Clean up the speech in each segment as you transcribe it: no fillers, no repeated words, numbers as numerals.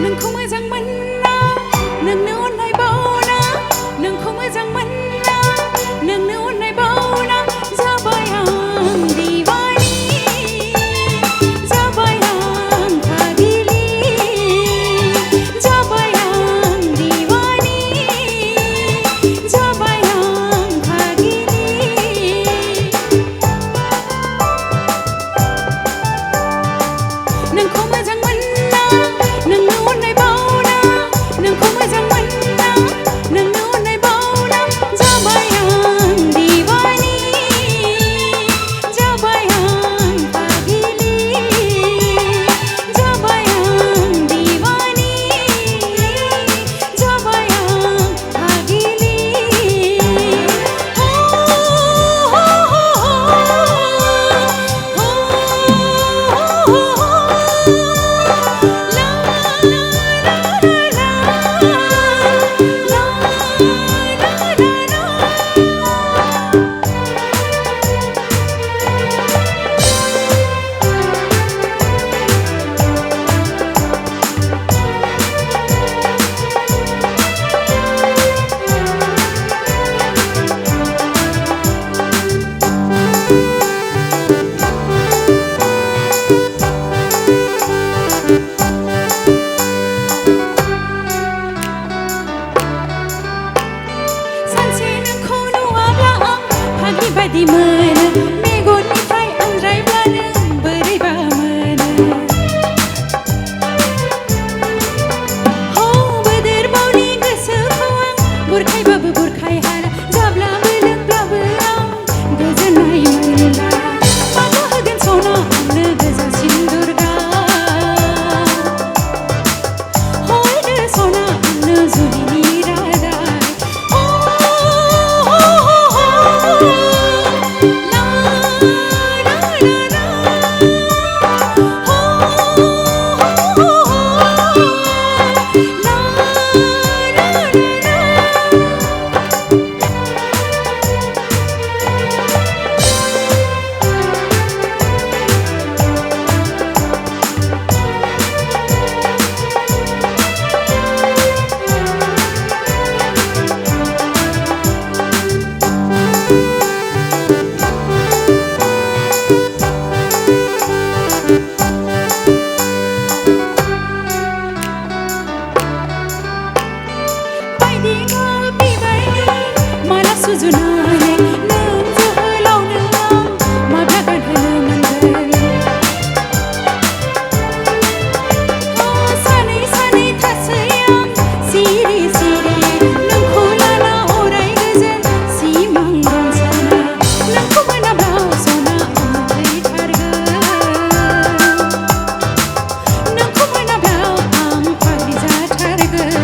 नोंखौ मोजां मोनना नोंनो अननाय बावना नोंखौ मोजां मोनना नोंनो अननाय बावना जाबाय आं दिवानी जाबाय आं पागली जाबाय आं दिवानी जाबाय आं पागली नोंखौ मोजां मोनना नोंनो अननाय बावना नोंखौ मोजां मोनना नोंनो अननाय बावना जाबाय आं दिवानी जाबाय आं पागली जाबाय आं दिवानी जाबाय आं पागली बायदि मोनो मेगननिफ्राय आनज्रायब्लानो बोरैबा मोनो बोदोर बावनि गोसोखौ आं बुरखायबाबो बुरखाय हाला जाब्लाबो लोंब्लाबो आं गोजोननाय मोनला मानो होगोन सना आंनो गोजासिन दुर्गा हरदो सना आंनो जुलिनि रादाय सुजुनानै नों जोहोलावनो आं माब्ला गानहोनो मोनगोन सानै सानै थासै आं सिरि सिरि नोंखौ लाना अराय गोजोन सिमां दं सना नोंखौ मोनाब्ला सना आं थैथारगोन नोंखौ मोनाब्ला आं पागली जाथारगोन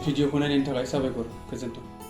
भिडिअखौ नायनायनि थाखाय साबायखर गोजोन्थों।